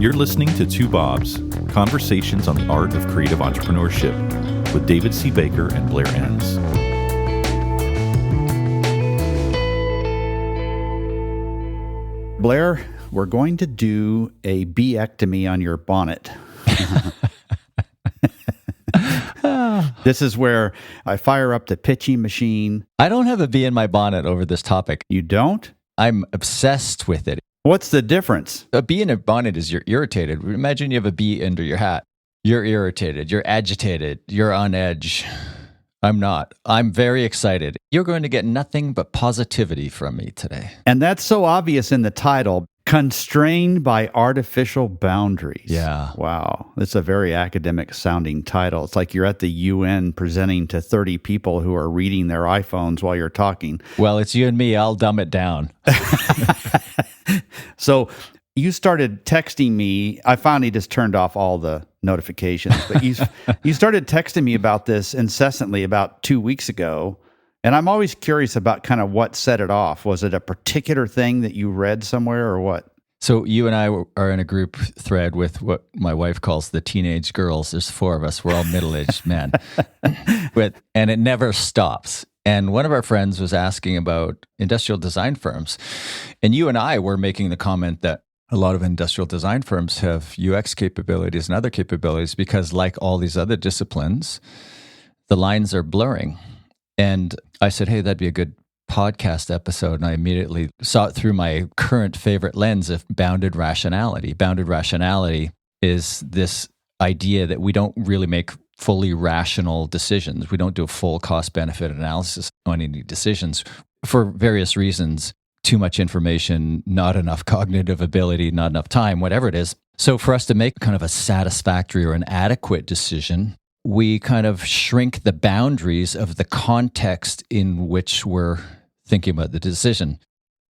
You're listening to Two Bobs, Conversations on the Art of Creative Entrepreneurship with David C. Baker and Blair Enns. Blair, we're going to do a bee-ectomy on your bonnet. This is where I fire up the pitching machine. I don't have a bee in my bonnet over this topic. You don't? I'm obsessed with it. What's the difference? A bee in a bonnet is you're irritated. Imagine you have a bee under your hat. You're irritated. You're agitated. You're on edge. I'm not. I'm very excited. You're going to get nothing but positivity from me today. And that's so obvious in the title, Constrained by Artificial Boundaries. Yeah. Wow. It's a very academic sounding title. It's like you're at the UN presenting to 30 people who are reading their iPhones while you're talking. Well, it's you and me. I'll dumb it down. So you started texting me. I finally just turned off all the notifications, but you started texting me about this incessantly about 2 weeks ago. And I'm always curious about kind of what set it off. Was it a particular thing that you read somewhere or what? So you and I are in a group thread with what my wife calls the teenage girls. There's 4 of us. We're all middle-aged men. And it never stops. And one of our friends was asking about industrial design firms. And you and I were making the comment that a lot of industrial design firms have UX capabilities and other capabilities because, like all these other disciplines, the lines are blurring. And I said, hey, that'd be a good podcast episode. And I immediately saw it through my current favorite lens of bounded rationality. Bounded rationality is this idea that we don't really make fully rational decisions. We don't do a full cost-benefit analysis on any decisions for various reasons. Too much information, not enough cognitive ability, not enough time, whatever it is. So for us to make kind of a satisfactory or an adequate decision, we kind of shrink the boundaries of the context in which we're thinking about the decision.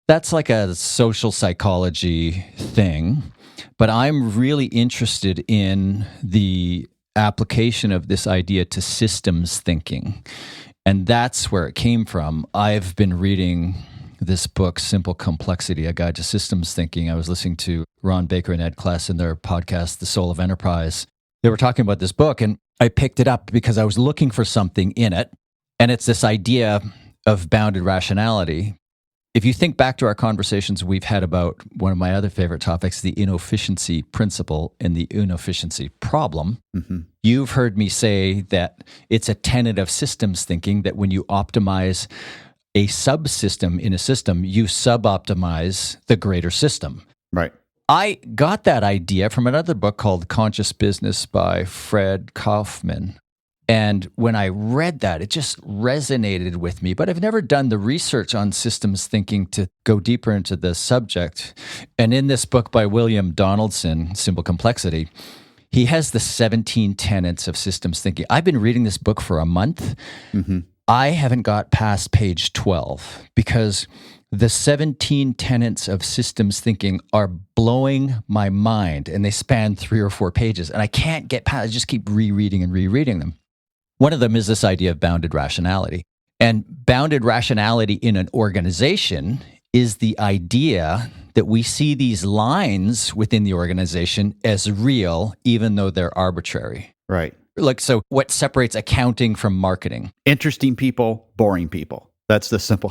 That's like a social psychology thing, but I'm really interested in the application of this idea to systems thinking. And that's where it came from. I've been reading this book, Simple Complexity, A Guide to Systems Thinking. I was listening to Ron Baker and Ed Kless in their podcast, The Soul of Enterprise. They were talking about this book, and I picked it up because I was looking for something in it. And it's this idea of bounded rationality. If you think back to our conversations we've had about one of my other favorite topics, the inefficiency principle and the inefficiency problem, You've heard me say that it's a tenet of systems thinking that when you optimize a subsystem in a system, you sub-optimize the greater system. Right. I got that idea from another book called Conscious Business by Fred Kaufman. And when I read that, it just resonated with me. But I've never done the research on systems thinking to go deeper into the subject. And in this book by William Donaldson, Simple Complexity, he has the 17 tenets of systems thinking. I've been reading this book for a month. I haven't got past page 12 because the 17 tenets of systems thinking are blowing my mind, and they span 3 or 4 pages. And I can't get past, I just keep rereading and rereading them. One of them is this idea of bounded rationality. And bounded rationality in an organization is the idea that we see these lines within the organization as real, even though they're arbitrary. Right. Like, so what separates accounting from marketing? Interesting people, boring people. That's the simple.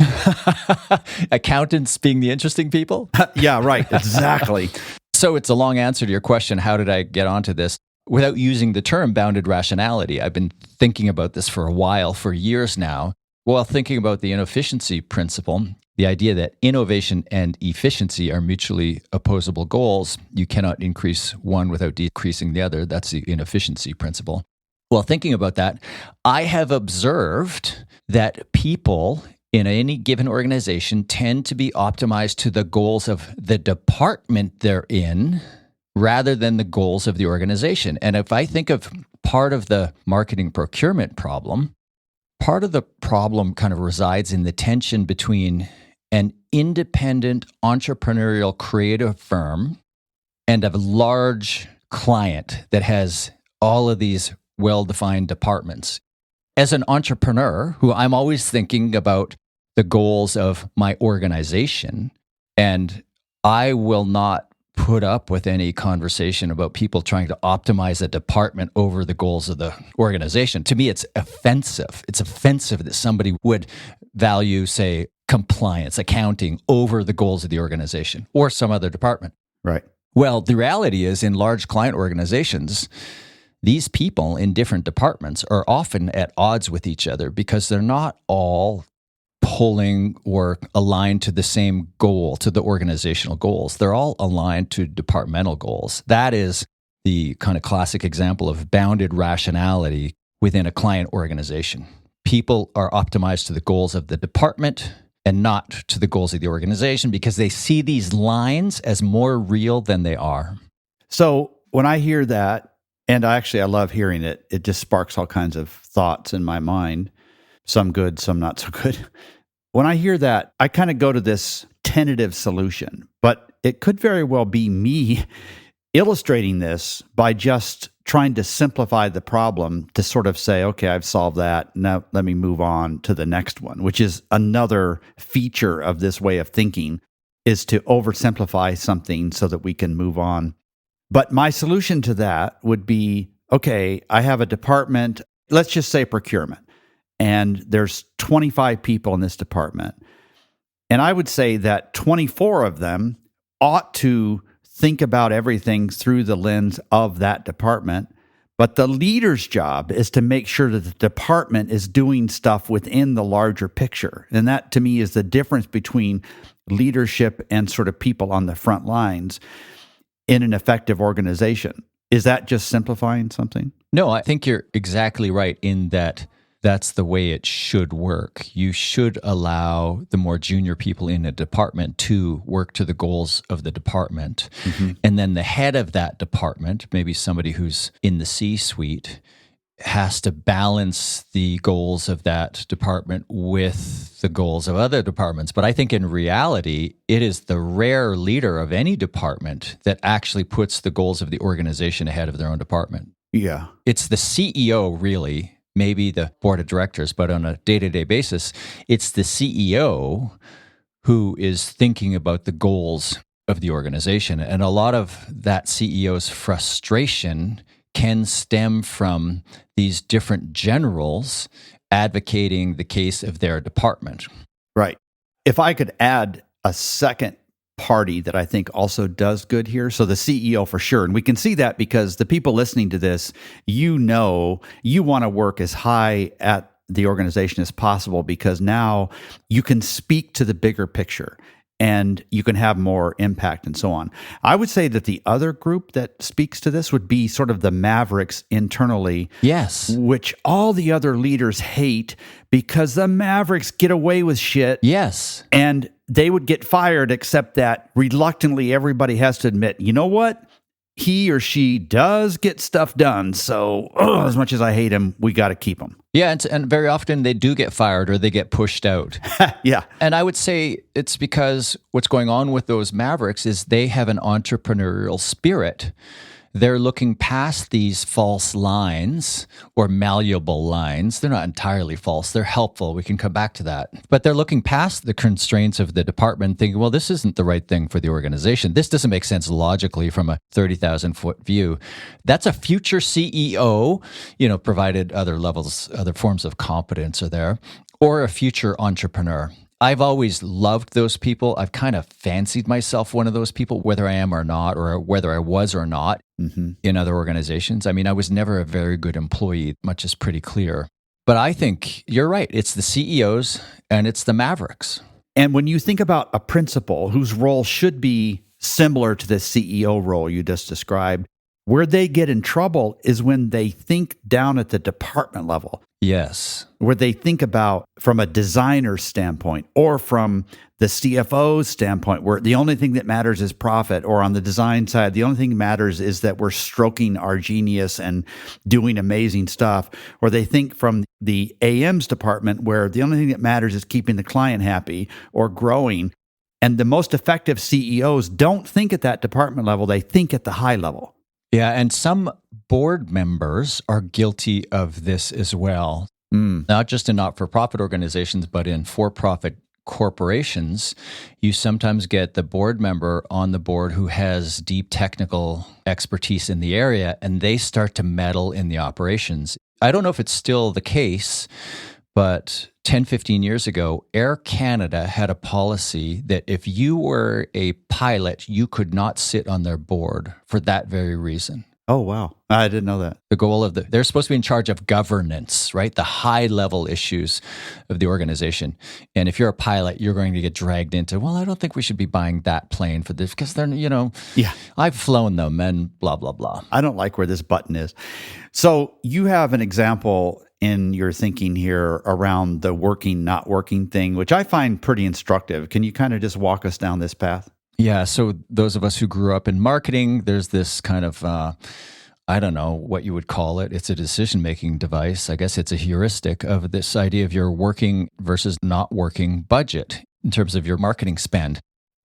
Accountants being the interesting people? Yeah, right. Exactly. So it's a long answer to your question. How did I get onto this? Without using the term bounded rationality, I've been thinking about this for a while, for years now, while thinking about the inefficiency principle, the idea that innovation and efficiency are mutually opposable goals. You cannot increase one without decreasing the other. That's the inefficiency principle. Well, thinking about that, I have observed that people in any given organization tend to be optimized to the goals of the department they're in rather than the goals of the organization. And if I think of part of the marketing procurement problem, part of the problem kind of resides in the tension between an independent entrepreneurial creative firm and a large client that has all of these well-defined departments. As an entrepreneur, who I'm always thinking about the goals of my organization, and I will not put up with any conversation about people trying to optimize a department over the goals of the organization. To me, it's offensive. It's offensive that somebody would value, say, compliance, accounting over the goals of the organization or some other department. Right. Well, the reality is in large client organizations, these people in different departments are often at odds with each other because they're not all pulling or aligned to the same goal, to the organizational goals. They're all aligned to departmental goals. That is the kind of classic example of bounded rationality within a client organization. People are optimized to the goals of the department and not to the goals of the organization because they see these lines as more real than they are. So when I hear that, and I love hearing it, it just sparks all kinds of thoughts in my mind, some good, some not so good. When I hear that, I kind of go to this tentative solution, but it could very well be me illustrating this by just trying to simplify the problem to sort of say, okay, I've solved that. Now let me move on to the next one, which is another feature of this way of thinking, is to oversimplify something so that we can move on. But my solution to that would be, okay, I have a department, let's just say procurement, and there's 25 people in this department. And I would say that 24 of them ought to think about everything through the lens of that department. But the leader's job is to make sure that the department is doing stuff within the larger picture. And that, to me, is the difference between leadership and sort of people on the front lines in an effective organization. Is that just simplifying something? No, I think you're exactly right in that that's the way it should work. You should allow the more junior people in a department to work to the goals of the department. Mm-hmm. And then the head of that department, maybe somebody who's in the C-suite, has to balance the goals of that department with the goals of other departments. But I think in reality, it is the rare leader of any department that actually puts the goals of the organization ahead of their own department. Yeah. It's the CEO, really, maybe the board of directors, but on a day-to-day basis, it's the CEO who is thinking about the goals of the organization. And a lot of that CEO's frustration can stem from these different generals advocating the case of their department. Right. If I could add a second party that I think also does good here. So the CEO for sure. And we can see that because the people listening to this, you want to work as high at the organization as possible because now you can speak to the bigger picture and you can have more impact and so on. I would say that the other group that speaks to this would be sort of the mavericks internally. Yes. Which all the other leaders hate because the mavericks get away with shit. Yes. And they would get fired, except that reluctantly everybody has to admit, you know what? He or she does get stuff done. So as much as I hate him, we got to keep him. Yeah, and very often they do get fired or they get pushed out. Yeah. And I would say it's because what's going on with those mavericks is they have an entrepreneurial spirit. They're looking past these false lines or malleable lines. They're not entirely false. They're helpful. We can come back to that. But they're looking past the constraints of the department, thinking, well, this isn't the right thing for the organization. This doesn't make sense logically from a 30,000-foot view. That's a future CEO, provided other forms of competence are there, or a future entrepreneur. I've always loved those people. I've kind of fancied myself one of those people, whether I am or not, or whether I was or not in other organizations. I mean, I was never a very good employee, much is pretty clear. But I think you're right. It's the CEOs and it's the mavericks. And when you think about a principal whose role should be similar to the CEO role you just described, where they get in trouble is when they think down at the department level. Yes. Where they think about from a designer standpoint or from the CFO's standpoint, where the only thing that matters is profit, or on the design side, the only thing that matters is that we're stroking our genius and doing amazing stuff. Or they think from the AM's department, where the only thing that matters is keeping the client happy or growing. And the most effective CEOs don't think at that department level, they think at the high level. Yeah, and some board members are guilty of this as well, not just in not-for-profit organizations, but in for-profit corporations, you sometimes get the board member on the board who has deep technical expertise in the area, and they start to meddle in the operations. I don't know if it's still the case, but 10, 15 years ago, Air Canada had a policy that if you were a pilot, you could not sit on their board for that very reason. Oh, wow. I didn't know that. The goal of they're supposed to be in charge of governance, right? The high level issues of the organization. And if you're a pilot, you're going to get dragged into, well, I don't think we should be buying that plane for this because they're, Yeah. I've flown them and blah, blah, blah. I don't like where this button is. So you have an example in your thinking here around the working, not working thing, which I find pretty instructive. Can you kind of just walk us down this path? Yeah. So those of us who grew up in marketing, there's this kind of, I don't know what you would call it. It's a decision-making device. I guess it's a heuristic of this idea of your working versus not working budget in terms of your marketing spend.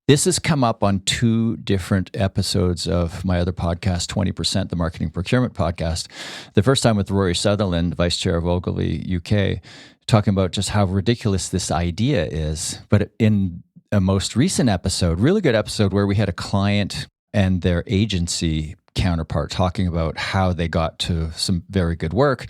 This has come up on 2 different episodes of my other podcast, 20%, the Marketing Procurement Podcast. The first time with Rory Sutherland, Vice Chair of Ogilvy UK, talking about just how ridiculous this idea is. But in a most recent episode, really good episode, where we had a client and their agency counterpart talking about how they got to some very good work.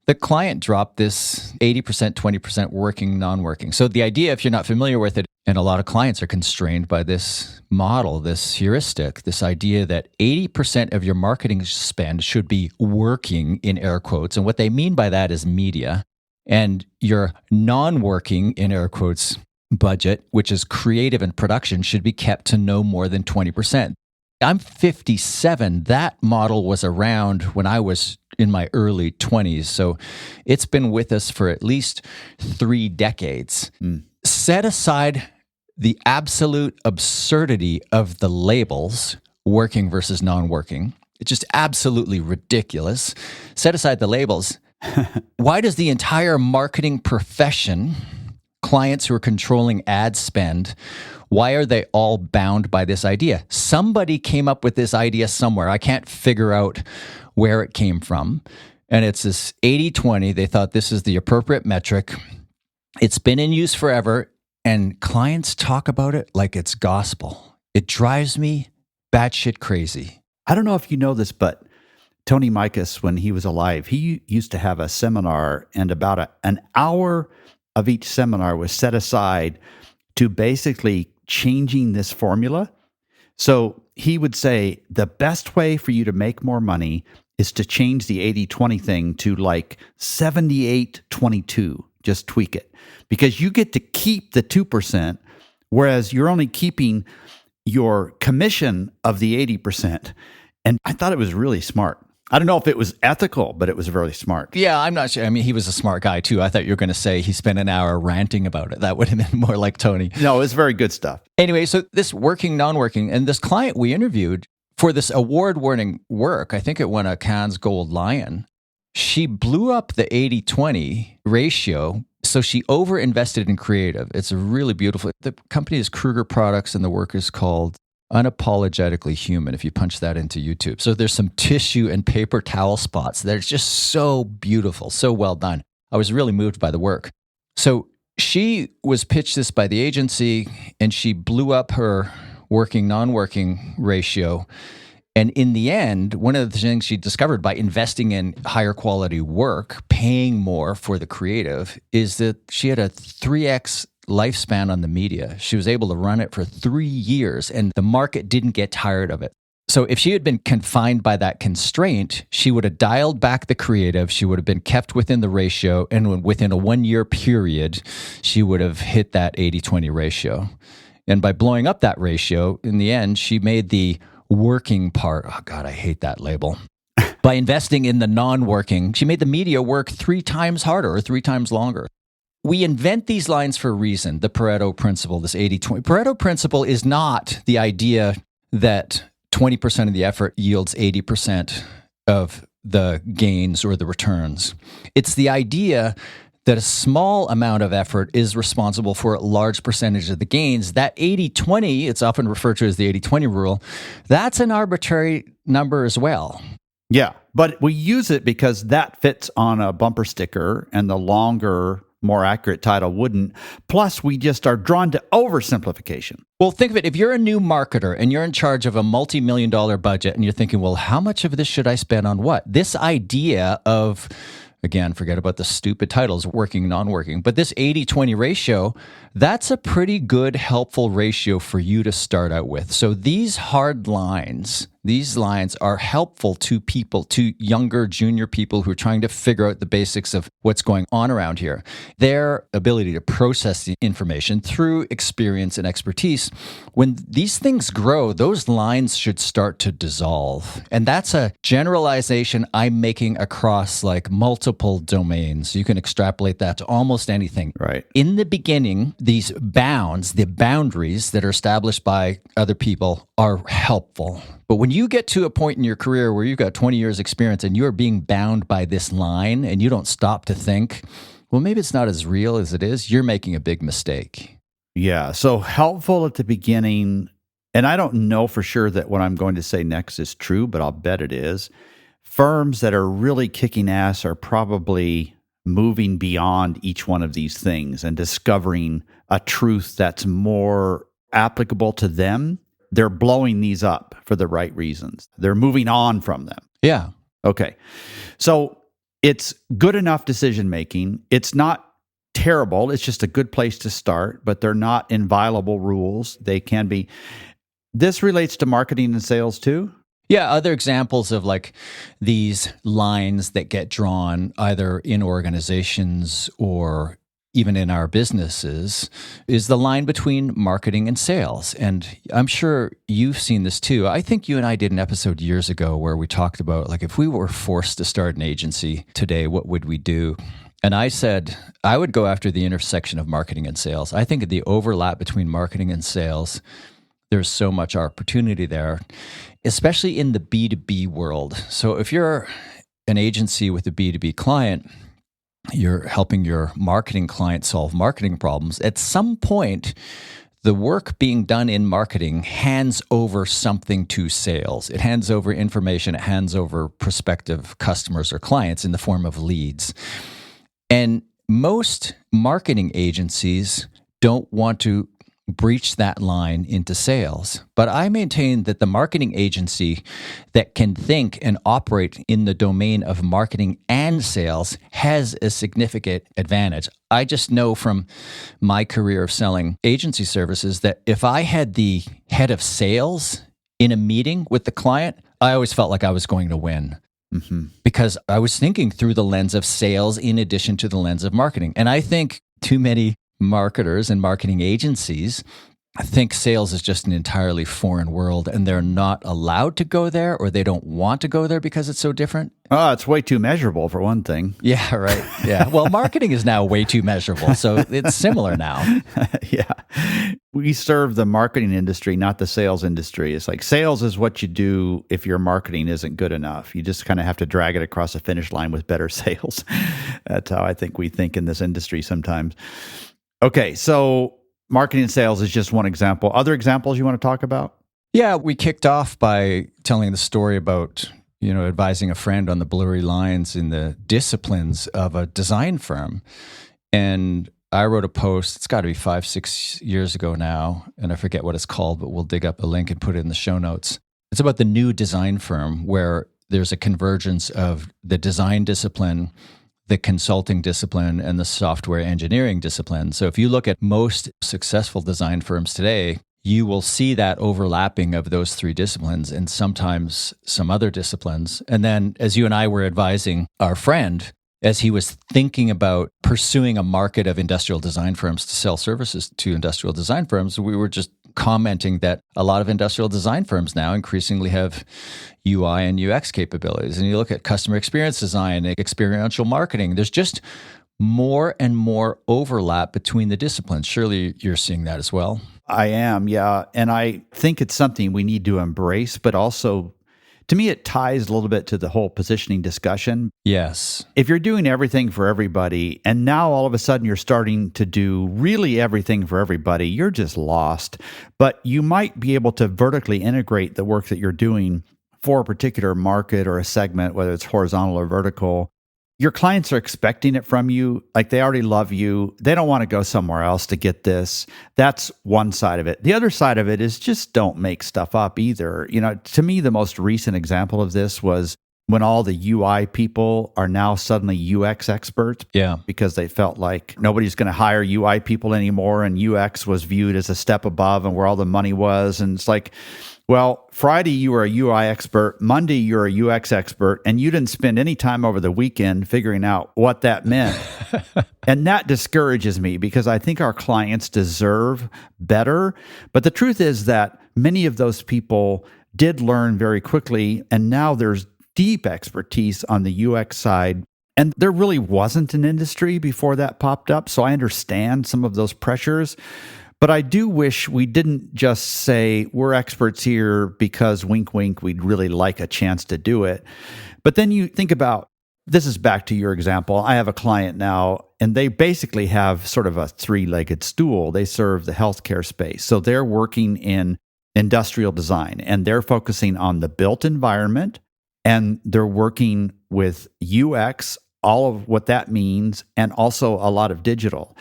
The client dropped this 80%, 20% working, non-working. So the idea, if you're not familiar with it, and a lot of clients are constrained by this model, this heuristic, this idea that 80% of your marketing spend should be working, in air quotes. And what they mean by that is media. And your non-working, in air quotes, budget, which is creative and production, should be kept to no more than 20%. I'm 57. That model was around when I was in my early 20s. So it's been with us for at least 3 decades. Set aside the absolute absurdity of the labels, working versus non-working. It's just absolutely ridiculous. Set aside the labels. Why does the entire marketing profession, clients who are controlling ad spend, why are they all bound by this idea? Somebody came up with this idea somewhere. I can't figure out where it came from. And it's this 80-20. They thought this is the appropriate metric. It's been in use forever, and clients talk about it like it's gospel. It drives me batshit crazy. I don't know if you know this, but Tony Mikas, when he was alive, he used to have a seminar, and about an hour of each seminar was set aside to basically changing this formula. So he would say the best way for you to make more money is to change the 80-20 thing to like 78-22. Just tweak it, because you get to keep the 2%, whereas you're only keeping your commission of the 80%. And I thought it was really smart. I don't know if it was ethical, but it was really smart. Yeah, I'm not sure. I mean, he was a smart guy too. I thought you were going to say he spent an hour ranting about it. That would have been more like Tony. No, it was very good stuff. Anyway, so this working, non-working, and this client we interviewed for this award-winning work, I think it won a Cannes Gold Lion. She blew up the 80-20 ratio, so she over-invested in creative. It's a really beautiful. The company is Kruger Products, and the work is called Unapologetically Human, if you punch that into YouTube. So there's some tissue and paper towel spots that are just so beautiful, so well done. I was really moved by the work. So she was pitched this by the agency, and she blew up her working, non-working ratio. And in the end, one of the things she discovered by investing in higher quality work, paying more for the creative, is that she had a 3x lifespan on the media. She was able to run it for 3 years, and the market didn't get tired of it. So if she had been confined by that constraint, she would have dialed back the creative, she would have been kept within the ratio, and within a 1-year period, she would have hit that 80-20 ratio. And by blowing up that ratio, in the end, she made the working part, oh God, I hate that label. By investing in the non-working, she made the media work 3 times harder or 3 times longer. We invent these lines for a reason. The Pareto principle, this 80-20. Pareto principle is not the idea that 20% of the effort yields 80% of the gains or the returns. It's the idea that a small amount of effort is responsible for a large percentage of the gains. That 80-20, it's often referred to as the 80-20 rule, that's an arbitrary number as well. Yeah, but we use it because that fits on a bumper sticker, and the longer more accurate title wouldn't. Plus, we just are drawn to oversimplification. Well, think of it. If you're a new marketer and you're in charge of a multi-million-dollar budget and you're thinking, well, how much of this should I spend on what? This idea of, again, forget about the stupid titles, working, non-working, but this 80-20 ratio, that's a pretty good, helpful ratio for you to start out with. So these hard lines, these lines are helpful to people, to younger, junior people who are trying to figure out the basics of what's going on around here. Their ability to process the information through experience and expertise, when these things grow, those lines should start to dissolve. And that's a generalization I'm making across like multiple domains. You can extrapolate that to almost anything. Right. In the beginning, these bounds, the boundaries that are established by other people are helpful. But when you get to a point in your career where you've got 20 years experience and you're being bound by this line and you don't stop to think, well, maybe it's not as real as it is, you're making a big mistake. Yeah. So helpful at the beginning. And I don't know for sure that what I'm going to say next is true, but I'll bet it is. Firms that are really kicking ass are probably moving beyond each one of these things and discovering a truth that's more applicable to them. They're blowing these up for the right reasons. They're moving on from them. Yeah. Okay. So it's good enough decision making. It's not terrible. It's just a good place to start, but they're not inviolable rules. They can be. This relates to marketing and sales too? Yeah, other examples of like these lines that get drawn either in organizations or even in our businesses is the line between marketing and sales. And I'm sure you've seen this too. I think you and I did an episode years ago where we talked about like if we were forced to start an agency today, what would we do? And I said, I would go after the intersection of marketing and sales. I think the overlap between marketing and sales, there's so much opportunity there, especially in the B2B world. So if you're an agency with a B2B client, you're helping your marketing client solve marketing problems. At some point, the work being done in marketing hands over something to sales. It hands over information. It hands over prospective customers or clients in the form of leads. And most marketing agencies don't want to breach that line into sales. But I maintain that the marketing agency that can think and operate in the domain of marketing and sales has a significant advantage. I just know from my career of selling agency services that if I had the head of sales in a meeting with the client, I always felt like I was going to win. Mm-hmm. Because I was thinking through the lens of sales in addition to the lens of marketing. And I think too many marketers and marketing agencies think sales is just an entirely foreign world and they're not allowed to go there or they don't want to go there because it's so different. Oh, it's way too measurable for one thing. Yeah, right. Yeah. Well, marketing is now way too measurable. So it's similar now. Yeah. We serve the marketing industry, not the sales industry. It's like sales is what you do if your marketing isn't good enough. You just kind of have to drag it across the finish line with better sales. That's how I think we think in this industry sometimes. Okay, so marketing and sales is just one example. Other examples you want to talk about? Yeah, we kicked off by telling the story about, advising a friend on the blurry lines in the disciplines of a design firm. And I wrote a post, it's got to be 5-6 years ago now, and I forget what it's called, but we'll dig up a link and put it in the show notes. It's about the new design firm where there's a convergence of the design discipline, the consulting discipline, and the software engineering discipline. So if you look at most successful design firms today, you will see that overlapping of those three disciplines and sometimes some other disciplines. And then as you and I were advising our friend, as he was thinking about pursuing a market of industrial design firms to sell services to industrial design firms, we were just commenting that a lot of industrial design firms now increasingly have UI and UX capabilities. And you look at customer experience design, experiential marketing, there's just more and more overlap between the disciplines. Surely you're seeing that as well. I am, yeah. And I think it's something we need to embrace, but also, to me, it ties a little bit to the whole positioning discussion. Yes. If you're doing everything for everybody, and now all of a sudden you're starting to do really everything for everybody, you're just lost. But you might be able to vertically integrate the work that you're doing for a particular market or a segment, whether it's horizontal or vertical. your clients are expecting it from you. Like they already love you. They don't want to go somewhere else to get this. That's one side of it. The other side of it is just don't make stuff up either. To me, the most recent example of this was when all the UI people are now suddenly UX experts. Yeah. Because they felt like nobody's going to hire UI people anymore, and UX was viewed as a step above and where all the money was. And it's like, well, Friday you were a UI expert, Monday you're a UX expert, and you didn't spend any time over the weekend figuring out what that meant. And that discourages me because I think our clients deserve better. But the truth is that many of those people did learn very quickly, and now there's deep expertise on the UX side. And there really wasn't an industry before that popped up. So I understand some of those pressures. But I do wish we didn't just say we're experts here because wink, wink, we'd really like a chance to do it. But then you think about, this is back to your example. I have a client now, and they basically have sort of a three-legged stool. They serve the healthcare space. So they're working in industrial design, and they're focusing on the built environment, and they're working with UX, all of what that means, and also a lot of digital.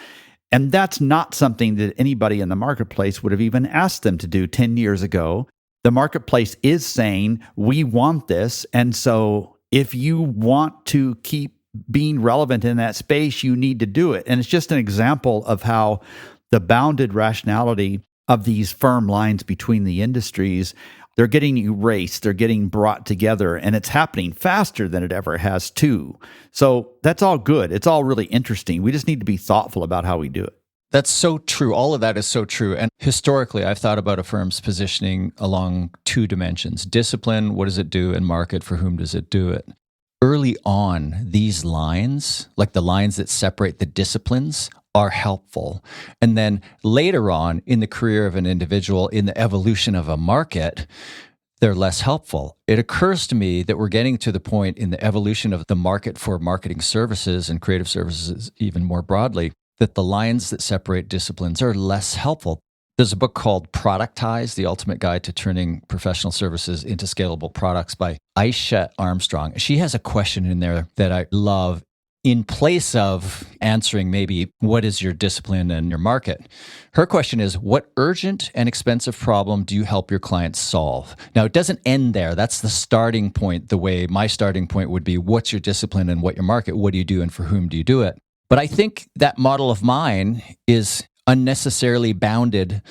And that's not something that anybody in the marketplace would have even asked them to do 10 years ago. The marketplace is saying, we want this. And so if you want to keep being relevant in that space, you need to do it. And it's just an example of how the bounded rationality of these firm lines between the industries, they're getting erased, they're getting brought together, and it's happening faster than it ever has too. So that's all good. It's all really interesting. We just need to be thoughtful about how we do it. That's so true. All of that is so true. And historically, I've thought about a firm's positioning along two dimensions: discipline, what does it do, and market, for whom does it do it? Early on, these lines, like the lines that separate the disciplines, are helpful. And then later on in the career of an individual, in the evolution of a market, they're less helpful. It occurs to me that we're getting to the point in the evolution of the market for marketing services and creative services even more broadly, that the lines that separate disciplines are less helpful. There's a book called Productize, The Ultimate Guide to Turning Professional Services into Scalable Products by Eisha Armstrong. She has a question in there that I love. In place of answering maybe what is your discipline and your market, her question is, what urgent and expensive problem do you help your clients solve? Now, it doesn't end there. That's the starting point. The way my starting point would be, what's your discipline and what your market? What do you do and for whom do you do it? But I think that model of mine is unnecessarily bounded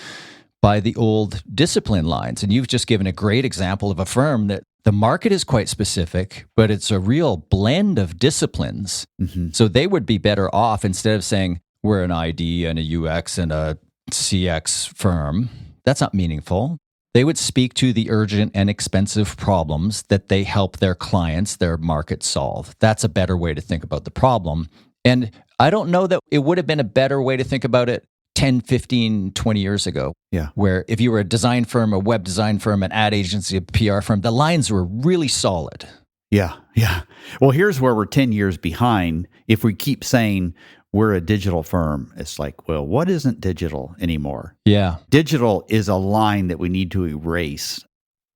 by the old discipline lines. And you've just given a great example of a firm that the market is quite specific, but it's a real blend of disciplines. Mm-hmm. So they would be better off, instead of saying we're an ID and a UX and a CX firm. That's not meaningful. They would speak to the urgent and expensive problems that they help their clients, their market, solve. That's a better way to think about the problem. And I don't know that it would have been a better way to think about it 10, 15, 20 years ago. Yeah. Where if you were a design firm, a web design firm, an ad agency, a PR firm, the lines were really solid. Yeah. Well, here's where we're 10 years behind. If we keep saying we're a digital firm, it's like, well, what isn't digital anymore? Yeah. Digital is a line that we need to erase.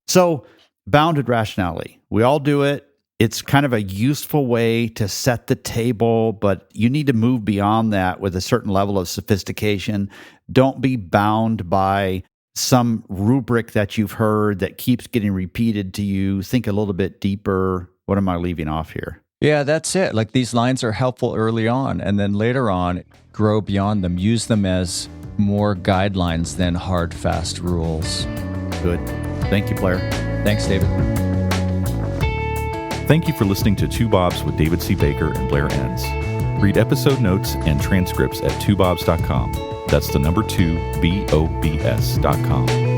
So bounded rationality, we all do it. It's kind of a useful way to set the table, but you need to move beyond that with a certain level of sophistication. Don't be bound by some rubric that you've heard that keeps getting repeated to you. Think a little bit deeper. What am I leaving off here? Yeah, that's it. Like, these lines are helpful early on, and then later on, grow beyond them. Use them as more guidelines than hard, fast rules. Good. Thank you, Blair. Thanks, David. Thank you for listening to Two Bobs with David C. Baker and Blair Enns. Read episode notes and transcripts at twobobs.com. That's the number 2, BOBS.com.